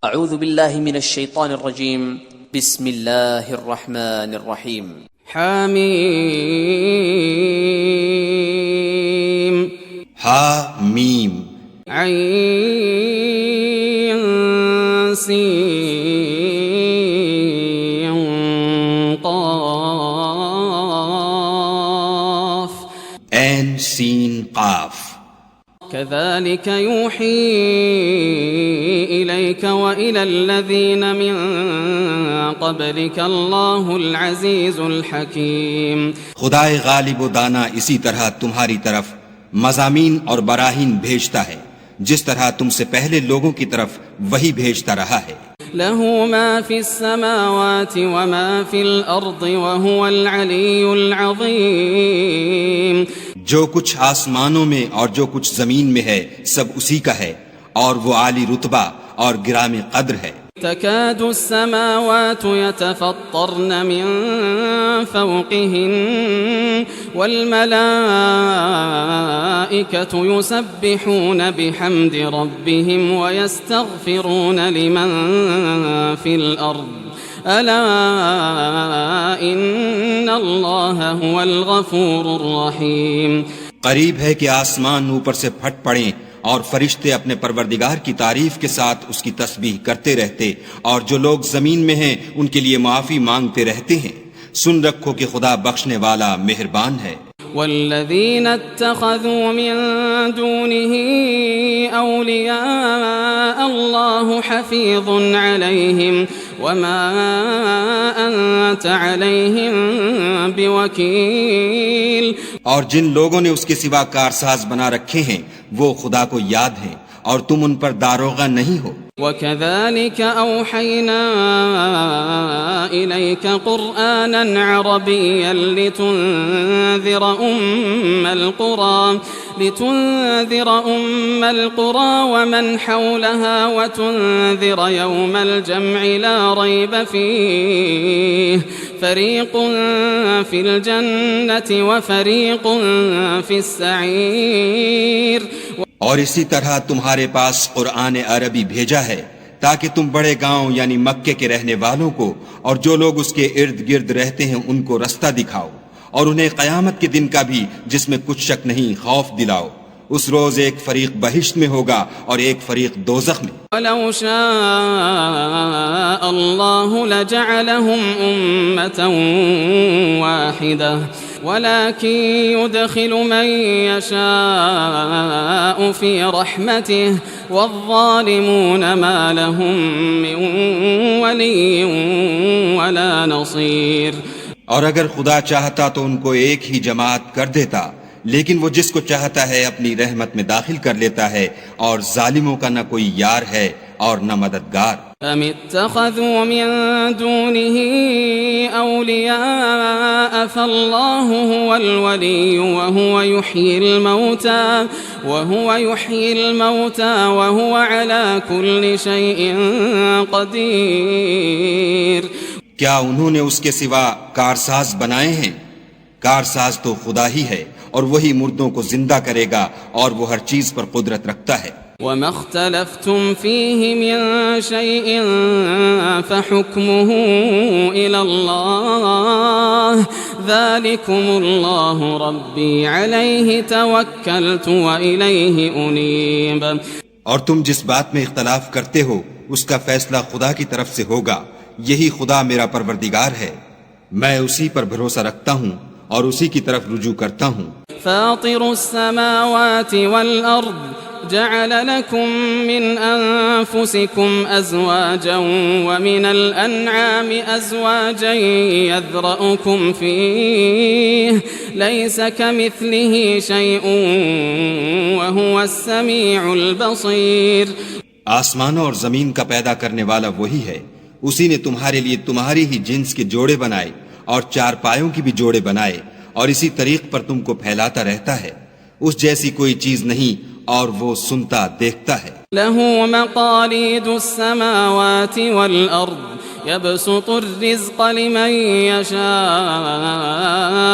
اعوذ باللہ من الشیطان الرجیم بسم اللہ الرحمن الرحیم حامیم حامیم عین سین قاف عین سین قاف كذلك يوحي إليك وإلى الذين من قبلك الله العزيز الحكيم. خدائے غالب و دانا اسی طرح تمہاری طرف مضامین اور براہین بھیجتا ہے جس طرح تم سے پہلے لوگوں کی طرف وہی بھیجتا رہا ہے. له ما في السماوات وما في الأرض وهو العلي العظيم. جو کچھ آسمانوں میں اور جو کچھ زمین میں ہے سب اسی کا ہے اور وہ عالی رتبہ اور گرام قدر ہے. تكاد السماوات يتفطرن من فوقهن والملائكة يسبحون بحمد ربهم ويستغفرون لمن في الأرض ألا إن الله هو الغفور الرحيم. قریب ہے کہ آسمان اوپر سے پھٹ پڑیں اور فرشتے اپنے پروردگار کی تعریف کے ساتھ اس کی تسبیح کرتے رہتے اور جو لوگ زمین میں ہیں ان کے لیے معافی مانگتے رہتے ہیں. سن رکھو کہ خدا بخشنے والا مہربان ہے. والذين اتخذوا من دونه أولياء الله حفيظ عليهم وما أنت عليهم بوكيل. اور جن لوگوں نے اس کے سوا کارساز بنا رکھے ہیں وہ خدا کو یاد ہیں اور تم ان پر داروغہ نہیں ہو. وكذلك أوحينا إليك قرآنا عربيا لتنذر أم القرى ومن حولها وتنذر يوم الجمع لا ريب فيه فريق في الجنة وفريق في السعير. اور اسی طرح تمہارے پاس قرآن عربی بھیجا ہے تاکہ تم بڑے گاؤں یعنی مکے کے رہنے والوں کو اور جو لوگ اس کے ارد گرد رہتے ہیں ان کو رستہ دکھاؤ اور انہیں قیامت کے دن کا بھی جس میں کچھ شک نہیں خوف دلاؤ. اس روز ایک فریق بہشت میں ہوگا اور ایک فریق دوزخ میں. وَلَوْ شَاءَ اللَّهُ لَجَعَلَهُمْ أُمَّةً وَاحِدَةً وَلَكِنْ يُدْخِلُ مَنْ يَشَاءُ فِي رَحْمَتِهِ وَالظَّالِمُونَ مَا لَهُمْ مِنْ وَلِيٍّ وَلَا نَصِيرٍ. اور اگر خدا چاہتا تو ان کو ایک ہی جماعت کر دیتا لیکن وہ جس کو چاہتا ہے اپنی رحمت میں داخل کر لیتا ہے اور ظالموں کا نہ کوئی یار ہے اور نہ مددگار. أَمِ اتَّخَذُوا مِن دُونِهِ أَوْلِيَاءَ فَاللَّهُ هُوَ الْوَلِيُّ وَهُوَ يُحْيِي الْمَوْتَى وَهُوَ عَلَى كُلِّ شَيْءٍ قَدِيرٌ. کیا انہوں نے اس کے سوا کارساز بنائے ہیں؟ کارساز تو خدا ہی ہے اور وہی مردوں کو زندہ کرے گا اور وہ ہر چیز پر قدرت رکھتا ہے. وَمَا اخْتَلَفْتُمْ فِيهِ مِنْ شَيْءٍ فَحُكْمُهُ إِلَى اللَّهِ ذَلِكُمُ اللَّهُ رَبِّي عَلَيْهِ تَوَكَّلْتُ وَإِلَيْهِ أُنِيبُ. اور تم جس بات میں اختلاف کرتے ہو اس کا فیصلہ خدا کی طرف سے ہوگا. یہی خدا میرا پروردگار ہے، میں اسی پر بھروسہ رکھتا ہوں اور اسی کی طرف رجوع کرتا ہوں. فاطر السماوات والأرض جعل لكم من أنفسكم أزواجا ومن الأنعام أزواجا يذرأكم فيه ليس كمثله شيء وهو السميع البصير. آسمانوں اور زمین کا پیدا کرنے والا وہی ہے، اسی نے تمہارے لیے تمہاری ہی جنس کے جوڑے بنائے اور چار پایوں کی بھی جوڑے بنائے اور اسی طریق پر تم کو پھیلاتا رہتا ہے. اس جیسی کوئی چیز نہیں اور وہ سنتا دیکھتا ہے. له مقاليد السماوات والأرض يبسط الرزق لمن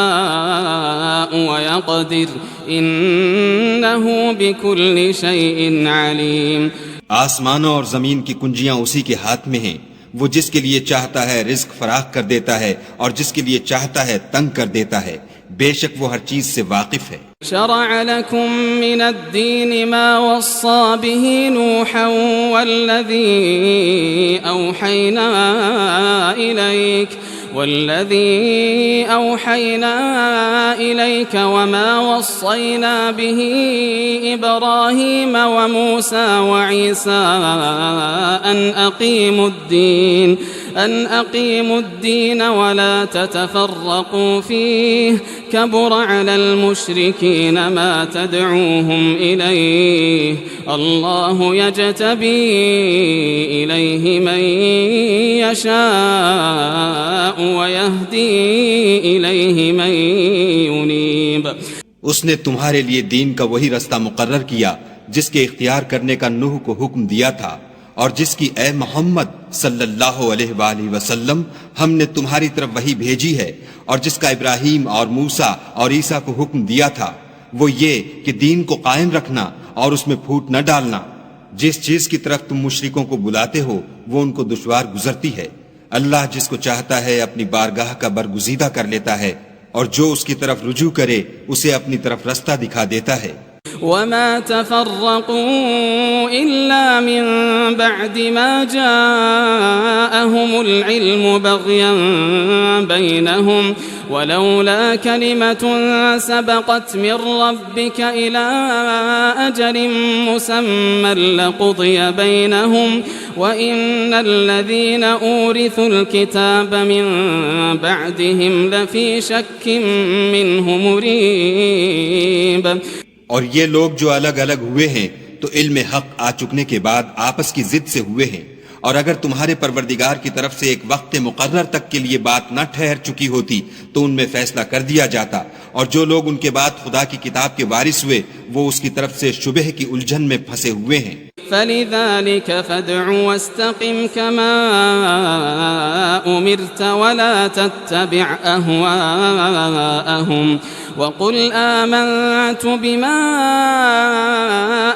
يشاء ويقدر إنه بكل شيء عليم. آسمانوں اور زمین کی کنجیاں اسی کے ہاتھ میں ہیں، وہ جس کے لیے چاہتا ہے رزق فراخ کر دیتا ہے اور جس کے لیے چاہتا ہے تنگ کر دیتا ہے، بے شک وہ ہر چیز سے واقف ہے۔ شرع لكم من الدين ما وصى به نوحا والذي أوحينا إليك وما وصينا به إبراهيم وموسى وعيسى أن أقيموا الدين ولا تتفرقوا فيه كبر على المشركين ما تدعوهم إليه الله يجتبي إليه من يشاء ويهدي إليه من ينيب۔ اس نے تمہارے لیے دین کا وہی رستہ مقرر کیا جس کے اختیار کرنے کا نوح کو حکم دیا تھا، اور جس کی اے محمد صلی اللہ علیہ وآلہ وسلم ہم نے تمہاری طرف وہی بھیجی ہے، اور جس کا ابراہیم اور موسیٰ اور عیسیٰ کو حکم دیا تھا، وہ یہ کہ دین کو قائم رکھنا اور اس میں پھوٹ نہ ڈالنا۔ جس چیز کی طرف تم مشرکوں کو بلاتے ہو وہ ان کو دشوار گزرتی ہے، اللہ جس کو چاہتا ہے اپنی بارگاہ کا برگزیدہ کر لیتا ہے، اور جو اس کی طرف رجوع کرے اسے اپنی طرف رستہ دکھا دیتا ہے۔ وما تفرقوا إلا من بعد ما جاءهم العلم بغيا بينهم ولولا كلمة سبقت من ربك إلى أجل مسمى لقضي بينهم وإن الذين أورثوا الكتاب من بعدهم لفي شك منه مريب۔ اور یہ لوگ جو الگ الگ ہوئے ہیں تو علم حق آ چکنے کے بعد آپس کی ضد سے ہوئے ہیں، اور اگر تمہارے پروردگار کی طرف سے ایک وقت مقرر تک کے لیے بات نہ ٹھہر چکی ہوتی تو ان میں فیصلہ کر دیا جاتا، اور جو لوگ ان کے بعد خدا کی کتاب کے وارث ہوئے وہ اس کی طرف سے شبہ کی الجھن میں پھنسے ہوئے ہیں۔ فلذلك فادع واستقم كما أمرت ولا تتبع أهواءهم وقل آمنت بما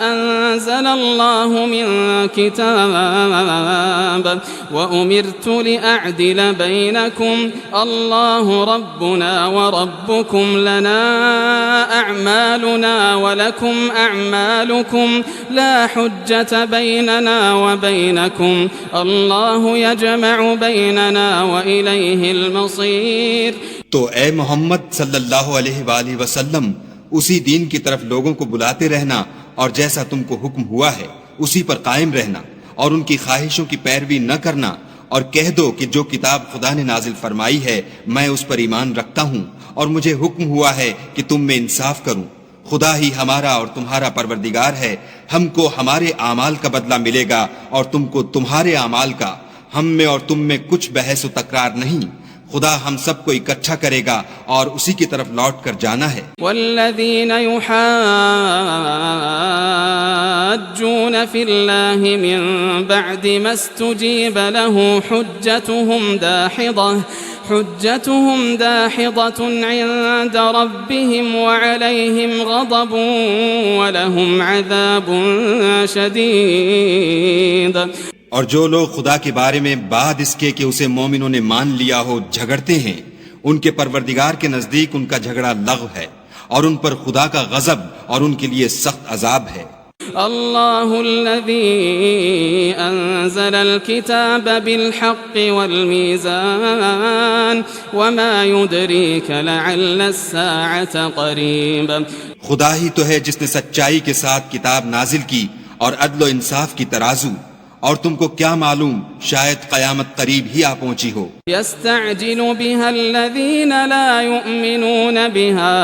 أنزل الله من كتاب وأمرت لأعدل بينكم الله ربنا وربكم لنا أعمالنا ولكم أعمالكم لا حجة بيننا وبينكم الله يجمع بيننا وإليه المصير۔ تو اے محمد صلی اللہ علیہ وآلہ وسلم اسی دین کی طرف لوگوں کو بلاتے رہنا، اور جیسا تم کو حکم ہوا ہے اسی پر قائم رہنا، اور ان کی خواہشوں کی پیروی نہ کرنا، اور کہہ دو کہ جو کتاب خدا نے نازل فرمائی ہے میں اس پر ایمان رکھتا ہوں، اور مجھے حکم ہوا ہے کہ تم میں انصاف کروں۔ خدا ہی ہمارا اور تمہارا پروردگار ہے، ہم کو ہمارے اعمال کا بدلہ ملے گا اور تم کو تمہارے اعمال کا، ہم میں اور تم میں کچھ بحث و تکرار نہیں، خدا ہم سب کو اکٹھا کرے گا اور اسی کی طرف لوٹ کر جانا ہے۔ والذین یحاجون فی اللہ من بعد ما استجیب له حجتهم داحضة عند ربهم وعليهم غضب ولهم عذاب شدید۔ اور جو لوگ خدا کے بارے میں بعد اس کے کہ اسے مومنوں نے مان لیا ہو جھگڑتے ہیں، ان کے پروردگار کے نزدیک ان کا جھگڑا لغو ہے، اور ان پر خدا کا غضب اور ان کے لیے سخت عذاب ہے۔ اللہ الذی انزل الكتاب بالحق والمیزان وما يدریک لعل الساعة قریب۔ خدا ہی تو ہے جس نے سچائی کے ساتھ کتاب نازل کی اور عدل و انصاف کی ترازو، اور تم کو کیا معلوم شاید قیامت قریب ہی آ پہنچی ہو۔ يستعجل بها الذين لا يؤمنون بها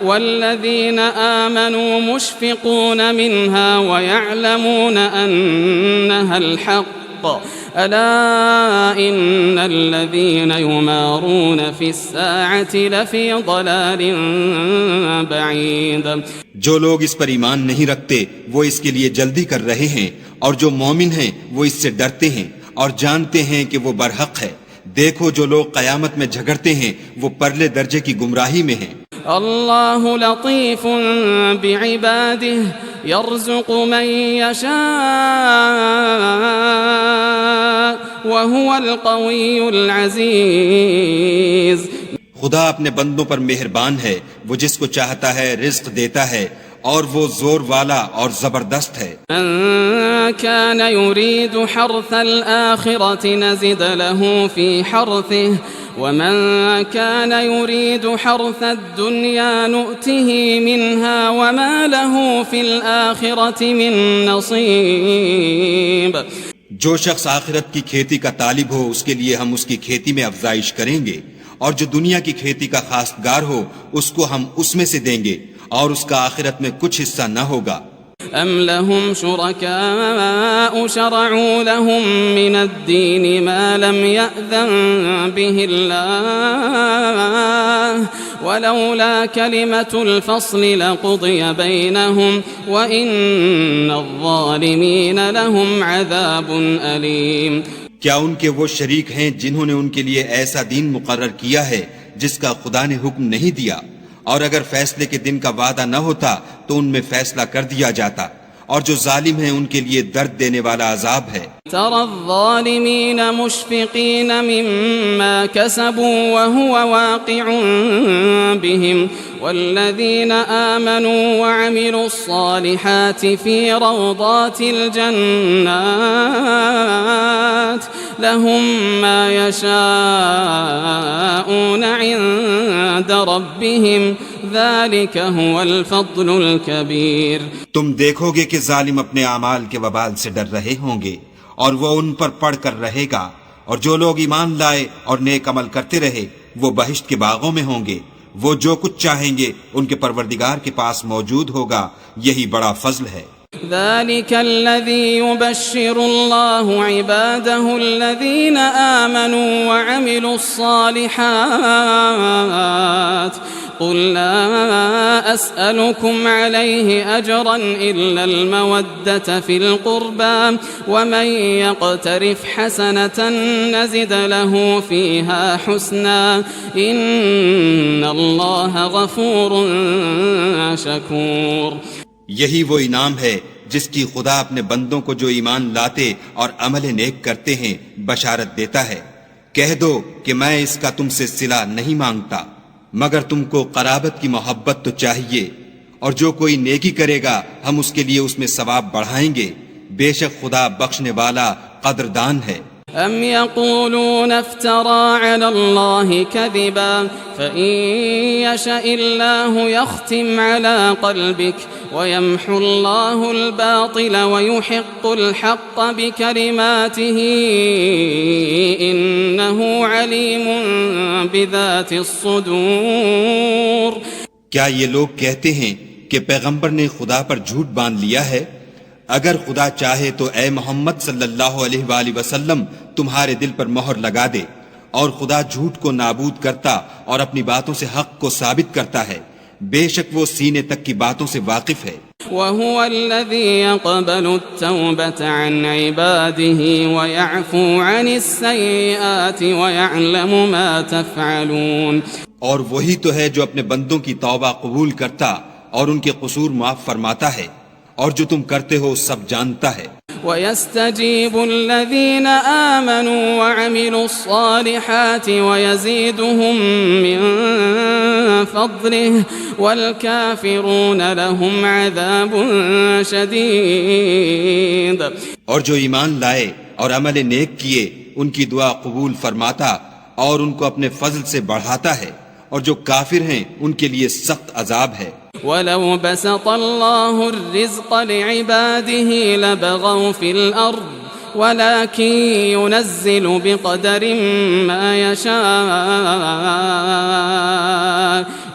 والذين آمنوا مشفقون منها ويعلمون أنها الحق ألا إن الذين يمارون في الساعة لفي ضلال بعيد۔ جو لوگ اس پر ایمان نہیں رکھتے وہ اس کے لیے جلدی کر رہے ہیں، اور جو مومن ہیں وہ اس سے ڈرتے ہیں اور جانتے ہیں کہ وہ برحق ہے۔ دیکھو جو لوگ قیامت میں جھگڑتے ہیں وہ پرلے درجے کی گمراہی میں ہیں۔ اللہ لطیف بعبادہ يرزق من يشاء وهو القوي العزيز. خدا اپنے بندوں پر مہربان ہے، وہ جس کو چاہتا ہے رزق دیتا ہے، اور وہ زور والا اور زبردست ہے. من كان يريد حرث الآخرة نزد له في حرثه ومن كان يريد حرث الدنيا نؤته منها وما له في الآخرة من نصيب. جو شخص آخرت کی کھیتی کا طالب ہو اس کے لیے ہم اس کی کھیتی میں افزائش کریں گے، اور جو دنیا کی کھیتی کا خواستگار ہو اس کو ہم اس میں سے دیں گے، اور اس کا آخرت میں کچھ حصہ نہ ہوگا. أم لهم شركاء شرعوا لهم من الدين ما لم يأذن به الله ولولا كلمة الفصل لقضي بينهم وإن الظالمين لهم عذاب أليم. کیا ان کے وہ شریک ہیں جنہوں نے ان کے لیے ایسا دین مقرر کیا ہے جس کا خدا نے حکم نہیں دیا، اور اگر فیصلے کے دن کا وعدہ نہ ہوتا تو ان میں فیصلہ کر دیا جاتا، اور جو ظالم ہیں ان کے لیے درد دینے والا عذاب ہے. ترى الظالمين مشفقين مما كسبوا وهو واقع بهم والذين آمنوا وعملوا الصالحات في روضات الجنات لهم ما يشاءون عند ربهم ذلك هو الفضل الكبير. تم دیکھو گے کہ ظالم اپنے اعمال کے وبال سے ڈر رہے ہوں گے، اور وہ ان پر پڑھ کر رہے گا، اور جو لوگ ایمان لائے اور نیک عمل کرتے رہے وہ بہشت کے باغوں میں ہوں گے، وہ جو کچھ چاہیں گے ان کے پروردگار کے پاس موجود ہوگا، یہی بڑا فضل ہے. ذلك الذي يبشر الله عباده الذين آمنوا وعملوا الصالحات قل لا أسألكم عليه أجرا إلا المودة في القربى ومن يقترف حسنة نزد له فيها حسنا إن الله غفور شكور. یہی وہ انعام ہے جس کی خدا اپنے بندوں کو جو ایمان لاتے اور عمل نیک کرتے ہیں بشارت دیتا ہے. کہہ دو کہ میں اس کا تم سے صلہ نہیں مانگتا مگر تم کو قرابت کی محبت تو چاہیے، اور جو کوئی نیکی کرے گا ہم اس کے لیے اس میں ثواب بڑھائیں گے. بے شک خدا بخشنے والا قدردان ہے. أم يقولون افترى على الله كذبا فإن يشاء الله يختم على قلبك ويمحو الله الباطل ويحق الحق بكلماته إنه عليم بذات الصدور. کیا یہ لوگ کہتے ہیں کہ پیغمبر نے خدا پر جھوٹ باندھ لیا ہے؟ اگر خدا چاہے تو اے محمد صلی اللہ علیہ وآلہ وسلم تمہارے دل پر مہر لگا دے، اور خدا جھوٹ کو نابود کرتا اور اپنی باتوں سے حق کو ثابت کرتا ہے. بے شک وہ سینے تک کی باتوں سے واقف ہے. وهو الذي يقبل التوبة عن عباده ويعفو عن السيئات ويعلم ما تفعلون. اور وہی تو ہے جو اپنے بندوں کی توبہ قبول کرتا اور ان کے قصور معاف فرماتا ہے، اور جو تم کرتے ہو سب جانتا ہے. ويستجيب الذين آمنوا وعملوا الصالحات ويزيدهم من فضله والكافرون لهم عذاب شديد. اور جو ایمان لائے اور عمل نیک کیے ان کی دعا قبول فرماتا اور ان کو اپنے فضل سے بڑھاتا ہے، اور جو کافر ہیں ان کے لیے سخت عذاب ہے. ولو بسط الله الرزق لعباده لبغوا في الأرض ولكن ينزل بقدر ما يشاء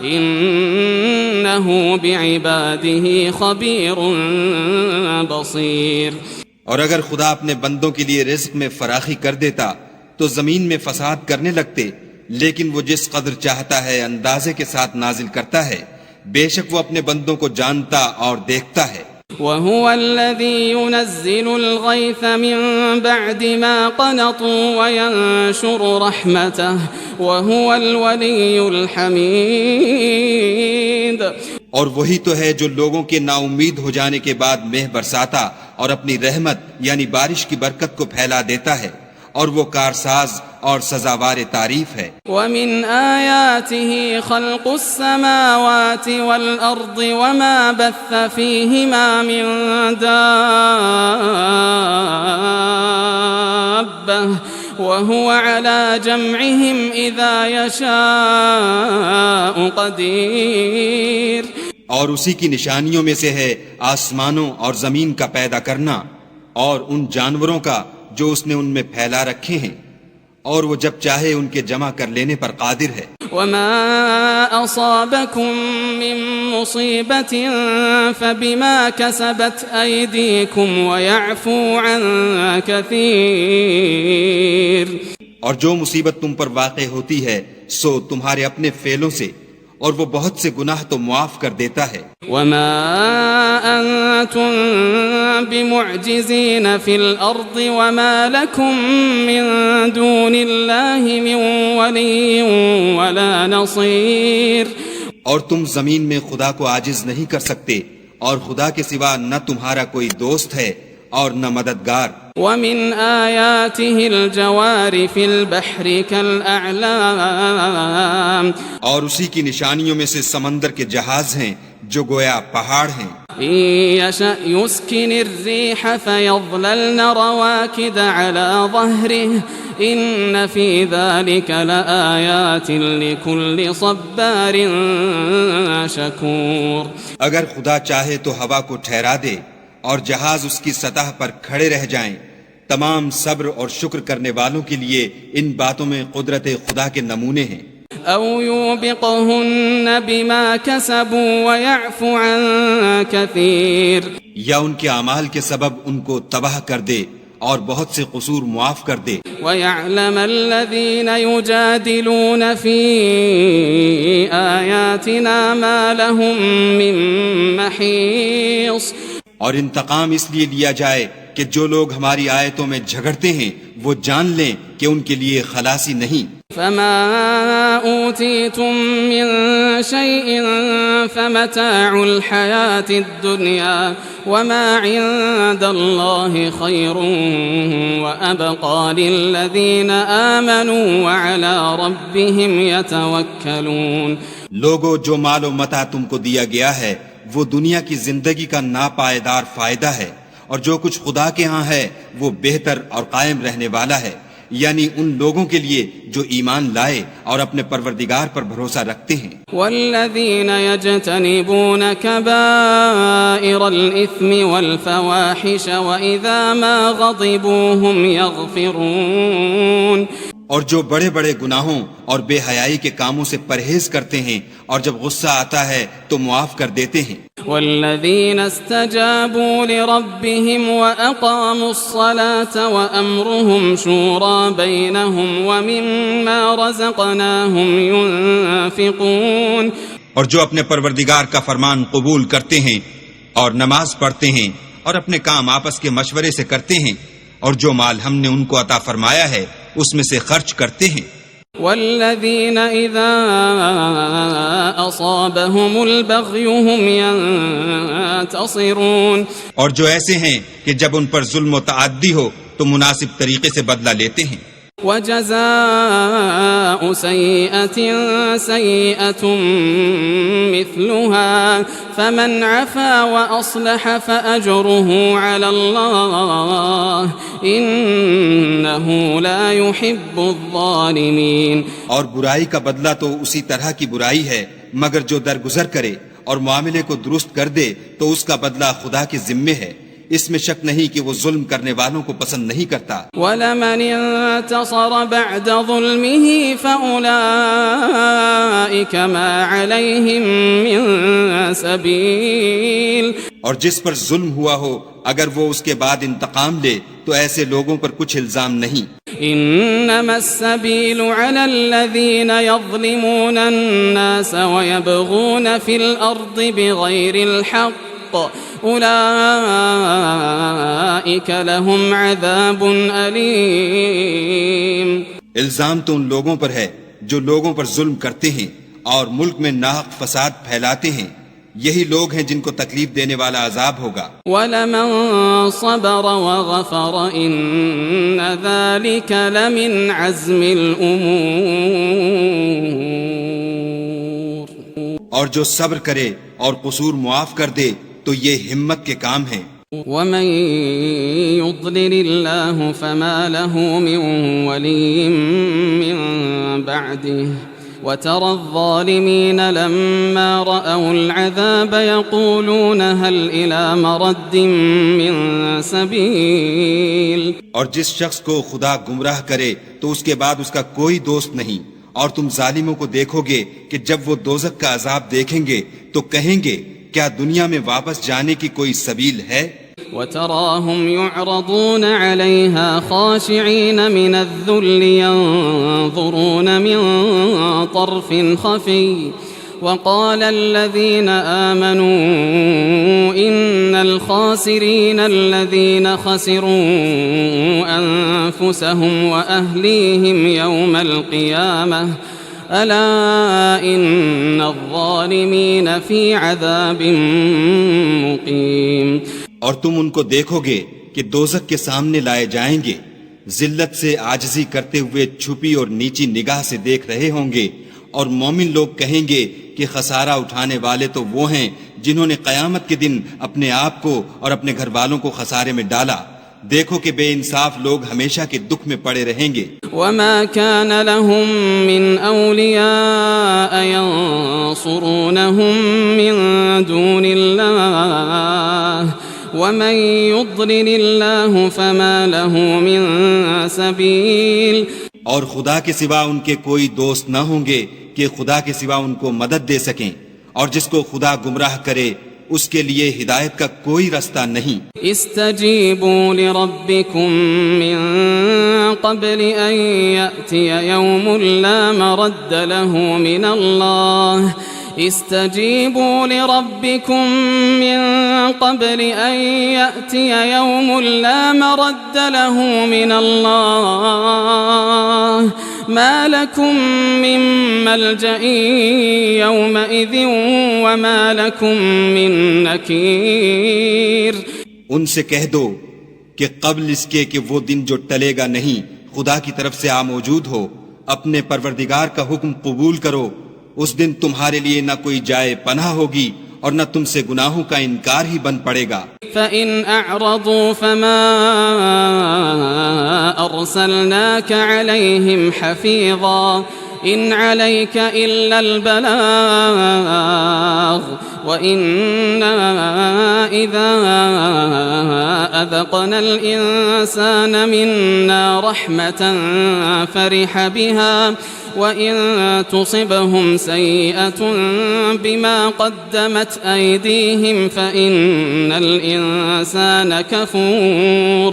إنه بعباده خبير بصير. اور اگر خدا اپنے بندوں کے لیے رزق میں فراخی کر دیتا تو زمین میں فساد کرنے لگتے، لیکن وہ جس قدر چاہتا ہے اندازے کے ساتھ نازل کرتا ہے. بے شک وہ اپنے بندوں کو جانتا اور دیکھتا ہے. وهو الذي ينزل الغيث من بعد ما قنطوا وينشر رحمته وهو الولي الحميد. اور وہی تو ہے جو لوگوں کے نا امید ہو جانے کے بعد مہ برساتا اور اپنی رحمت یعنی بارش کی برکت کو پھیلا دیتا ہے، اور وہ کارساز اور سزاوار تعریف ہے۔ وَمِنْ آيَاتِهِ خَلْقُ السَّمَاوَاتِ وَالْأَرْضِ وَمَا بَثَّ فِيهِمَا مِنْ دَابَّةٍ وَهُوَ عَلَى جَمْعِهِمْ إِذَا يَشَاءُ قَدِيرٌ۔ اور اسی کی نشانیوں میں سے ہے آسمانوں اور زمین کا پیدا کرنا اور ان جانوروں کا جو اس نے ان میں پھیلا رکھے ہیں، اور وہ جب چاہے ان کے جمع کر لینے پر قادر ہے۔ وَمَا أَصَابَكُم مِّن مُّصِيبَةٍ فَبِمَا كَسَبَتْ أَيْدِيكُمْ وَيَعْفُو عَن كَثِيرٍ۔ اور جو مصیبت تم پر واقع ہوتی ہے سو تمہارے اپنے فعلوں سے، اور وہ بہت سے گناہ تو معاف کر دیتا ہے۔ وَمَا أَنتُم بِمُعْجِزِينَ فِي الْأَرْضِ وَمَا لَكُم مِّن دُونِ اللَّهِ مِن وَلِيٍّ وَلَا نَصِيرٍ۔ اور تم زمین میں خدا کو عاجز نہیں کر سکتے، اور خدا کے سوا نہ تمہارا کوئی دوست ہے اور نہ مددگار۔ وَمِنْ آيَاتِهِ الْجَوَارِ فِي الْبَحْرِ كَالْأَعْلَامِ۔ اور اسی کی نشانیوں میں سے سمندر کے جہاز ہیں جو گویا پہاڑ ہیں۔ إِن يَشَأْ يُسْكِنِ الرِّيحَ فَيَظْلَلْنَ رَوَاكِدَ عَلَى ظَهْرِهِ إِنَّ فِي ذَلِكَ لَآيَاتٍ لِكُلِّ صَبَّارٍ شَكُورٍ۔ اگر خدا چاہے تو ہوا کو ٹھہرا دے اور جہاز اس کی سطح پر کھڑے رہ جائیں، تمام صبر اور شکر کرنے والوں کے لیے ان باتوں میں قدرت خدا کے نمونے ہیں۔ أَوْ يُوبِقْهُنَّ بِمَا كَسَبُوا وَيَعْفُ عَن كَثِيرٍ۔ یا ان کے اعمال کے سبب ان کو تباہ کر دے اور بہت سے قصور معاف کر دے۔ وَيَعْلَمَ الَّذِينَ يُجَادِلُونَ فِي آيَاتِنَا مَا لَهُم مِّن مَّحِيصٍ۔ اور انتقام اس لیے لیا جائے کہ جو لوگ ہماری آیتوں میں جھگڑتے ہیں وہ جان لیں کہ ان کے لیے خلاصی نہیں۔ فَمَا أُوتِيتُم مِّن شَيْءٍ فَمَتَاعُ الْحَيَاةِ الدُّنْيَا وَمَا عِندَ اللَّهِ خَيْرٌ وَأَبْقَىٰ لِلَّذِينَ آمَنُوا وَعَلَىٰ رَبِّهِمْ يَتَوَكَّلُونَ۔ لوگو، جو مال و متاع تم کو دیا گیا ہے وہ دنیا کی زندگی کا ناپائیدار فائدہ ہے، اور جو کچھ خدا کے ہاں ہے وہ بہتر اور قائم رہنے والا ہے، یعنی ان لوگوں کے لیے جو ایمان لائے اور اپنے پروردگار پر بھروسہ رکھتے ہیں۔ والذین یجتنبون کبائر الإثم والفواحش وإذا ما غضبوا هم یغفرون۔ اور جو بڑے بڑے گناہوں اور بے حیائی کے کاموں سے پرہیز کرتے ہیں اور جب غصہ آتا ہے تو معاف کر دیتے ہیں۔ والذین استجابوا لربهم وأقاموا الصلاة وأمرهم شورى بينهم ومما رزقناهم ينفقون۔ اور جو اپنے پروردگار کا فرمان قبول کرتے ہیں اور نماز پڑھتے ہیں اور اپنے کام آپس کے مشورے سے کرتے ہیں، اور جو مال ہم نے ان کو عطا فرمایا ہے اس میں سے خرچ کرتے ہیں۔ والذین اذا اصابهم البغی هم ينتصرون۔ اور جو ایسے ہیں کہ جب ان پر ظلم و تعدی ہو تو مناسب طریقے سے بدلہ لیتے ہیں۔ وجزاء سیئة سیئة مثلها فمن عفا وأصلح فأجره على الله إنه لا يحب الظالمين۔ اور برائی کا بدلہ تو اسی طرح کی برائی ہے، مگر جو درگزر کرے اور معاملے کو درست کر دے تو اس کا بدلہ خدا کے ذمے ہے، اس میں شک نہیں کہ وہ ظلم کرنے والوں کو پسند نہیں کرتا۔ وَلَمَنِ انتصر بعد ظلمه فأولئك ما عليهم من سبيل۔ اور جس پر ظلم ہوا ہو اگر وہ اس کے بعد انتقام لے تو ایسے لوگوں پر کچھ الزام نہیں۔ انما السبيل على الذين يظلمون الناس ويبغون في الارض بغير الحق اولئك لهم عذاب الیم۔ الزام تو ان لوگوں پر ہے جو لوگوں پر ظلم کرتے ہیں اور ملک میں ناحق فساد پھیلاتے ہیں، یہی لوگ ہیں جن کو تکلیف دینے والا عذاب ہوگا۔ وَلَمَن صَبَرَ وَغَفَرَ إِنَّ ذَلِكَ لَمِنْ عَزْمِ الْأُمُورِ۔ اور جو صبر کرے اور قصور معاف کر دے تو یہ ہمت کے کام ہیں۔ وَمَن يُضْلِلِ اللَّهُ فَمَا لَهُ مِن وَلِيٍّ مِّن بَعْدِهِ وَتَرَى الظَّالِمِينَ لَمَّا رَأَوُا الْعَذَابَ يَقُولُونَ هَلْ إِلَى مَرَدٍّ مِّن سَبِيلٍ۔ اور جس شخص کو خدا گمراہ کرے تو اس کے بعد اس کا کوئی دوست نہیں، اور تم ظالموں کو دیکھو گے کہ جب وہ دوزخ کا عذاب دیکھیں گے تو کہیں گے کیا دنیا میں واپس جانے کی کوئی سبیل ہے؟ وتراهم يعرضون عليها خاشعين من الذل ينظرون من طرف خفي وقال الذين آمنوا إن الخاسرين الذين خسروا أنفسهم وأهليهم يوم القيامة ألا إن الظالمين في عذاب مقيم۔ اور تم ان کو دیکھو گے کہ دوزخ کے سامنے لائے جائیں گے، ذلت سے عاجزی کرتے ہوئے چھپی اور نیچی نگاہ سے دیکھ رہے ہوں گے، اور مومن لوگ کہیں گے کہ خسارہ اٹھانے والے تو وہ ہیں جنہوں نے قیامت کے دن اپنے آپ کو اور اپنے گھر والوں کو خسارے میں ڈالا۔ دیکھو کہ بے انصاف لوگ ہمیشہ کے دکھ میں پڑے رہیں گے۔ وما كان لهم من أولياء ينصرونهم من دون الله ومن يضلل الله فما له من سبيل۔ اور خدا کے سوا ان کے کوئی دوست نہ ہوں گے کہ خدا کے سوا ان کو مدد دے سکیں، اور جس کو خدا گمراہ کرے اس کے لیے ہدایت کا کوئی رستہ نہیں۔ استجیبوا لربکم من قبل ان یأتی یوم لا مرد له من اللہ استجیبوا لربکم من قبل ان یأتی یوم لا مرد له من اللہ ما لكم من ملجأ يومئذ وما لكم من نكير۔ ان سے کہہ دو کہ قبل اس کے کہ وہ دن جو ٹلے گا نہیں خدا کی طرف سے موجود ہو، اپنے پروردگار کا حکم قبول کرو، اس دن تمہارے لیے نہ کوئی جائے پناہ ہوگی اور نہ تم سے گناہوں کا انکار ہی بن پڑے گا۔ فَإِنْ أَعْرَضُوا فَمَا أَرْسَلْنَاكَ عَلَيْهِمْ حَفِيظًا إِنْ عَلَيْكَ إِلَّا الْبَلَاغُ وَإِنَّا إِذَا أَذَقْنَا الْإِنسَانَ مِنَّا رَحْمَةً فَرِحَ بِهَا وَإِن تُصِبْهُمْ سَيِّئَةٌ بِمَا قَدَّمَتْ أَيْدِيهِمْ فَإِنَّ الْإِنسَانَ كَفُورٌ۔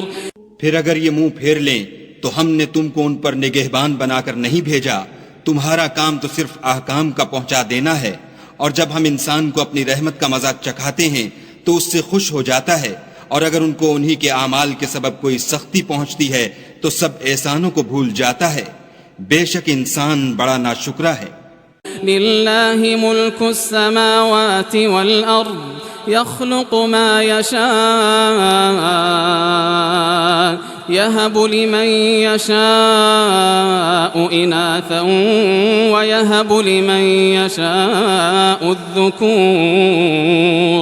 پھر اگر یہ منہ پھیر لیں تو ہم نے تم کو ان پر نگہبان بنا کر نہیں بھیجا، تمہارا کام تو صرف احکام کا پہنچا دینا ہے، اور جب ہم انسان کو اپنی رحمت کا مزہ چکھاتے ہیں تو اس سے خوش ہو جاتا ہے، اور اگر ان کو انہی کے اعمال کے سبب کوئی سختی پہنچتی ہے تو سب احسانوں کو بھول جاتا ہے۔ بے شک انسان بڑا ناشکرا ہے۔ للہ ملک السماوات والارض يخلق ما يشاء يهب لمن يشاء إناثا ويهب لمن يشاء الذكور۔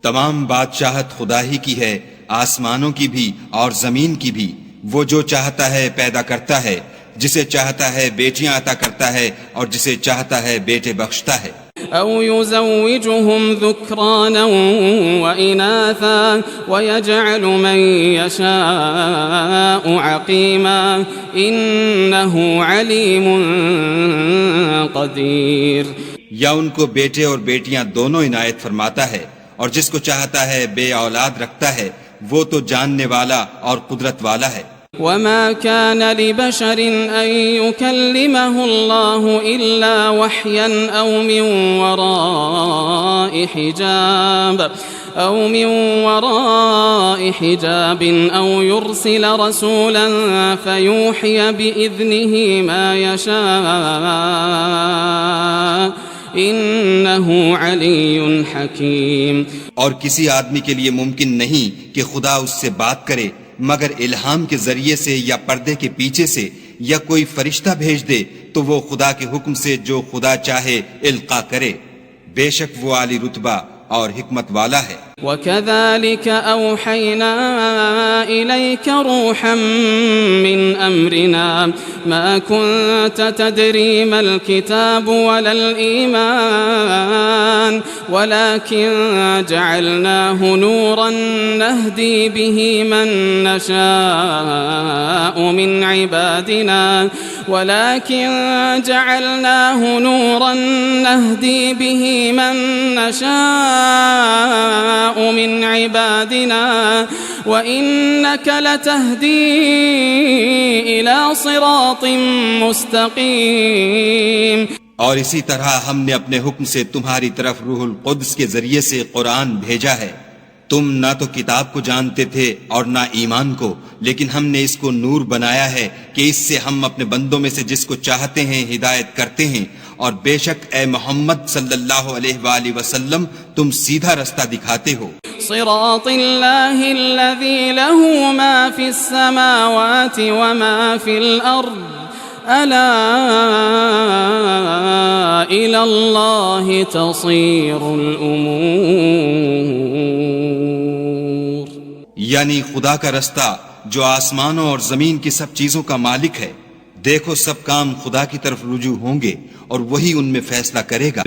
تمام بادشاہت خدا ہی کی ہے، آسمانوں کی بھی اور زمین کی بھی۔ وہ جو چاہتا ہے پیدا کرتا ہے، جسے چاہتا ہے بیٹیاں عطا کرتا ہے اور جسے چاہتا ہے بیٹے بخشتا ہے۔ او يزوجهم ذكرانا واناثا ويجعل من يشاء عقيما انه عليم قدير۔ یا ان کو بیٹے اور بیٹیاں دونوں عنایت فرماتا ہے، اور جس کو چاہتا ہے بے اولاد رکھتا ہے، وہ تو جاننے والا اور قدرت والا ہے۔ وما كان لبشر أن يكلمه الله إلا وحيا أو من وراء حجاب أو يرسل رسولا فيوحي بإذنه ما يشاء إنه علي حكيم. اور کسی آدمی کے لیے ممکن نہیں کہ خدا اس سے بات کرے مگر الہام کے ذریعے سے یا پردے کے پیچھے سے یا کوئی فرشتہ بھیج دے تو وہ خدا کے حکم سے جو خدا چاہے القا کرے. بے شک وہ عالی رتبہ اور حکمت والا ہے. وكذلك أوحينا إليك روحا من أمرنا ما كنت تدري ما الكتاب ولا الإيمان ولكن جعلناه نورا نهدي به من نشاء من عبادنا من عبادنا وإنك لتهدي إلى صراط مستقيم. اور اسی طرح ہم نے اپنے حکم سے تمہاری طرف روح القدس کے ذریعے سے قرآن بھیجا ہے. تم نہ تو کتاب کو جانتے تھے اور نہ ایمان کو، لیکن ہم نے اس کو نور بنایا ہے کہ اس سے ہم اپنے بندوں میں سے جس کو چاہتے ہیں ہدایت کرتے ہیں. اور بے شک اے محمد صلی اللہ علیہ وآلہ وسلم تم سیدھا رستہ دکھاتے ہو. صراط اللہ الذی له ما فی السماوات وما فی الارض الا الى اللہ تصیر الامور. یعنی خدا کا رستہ جو آسمانوں اور زمین کی سب چیزوں کا مالک ہے. دیکھو سب کام خدا کی طرف رجوع ہوں گے اور وہی ان میں فیصلہ کرے گا.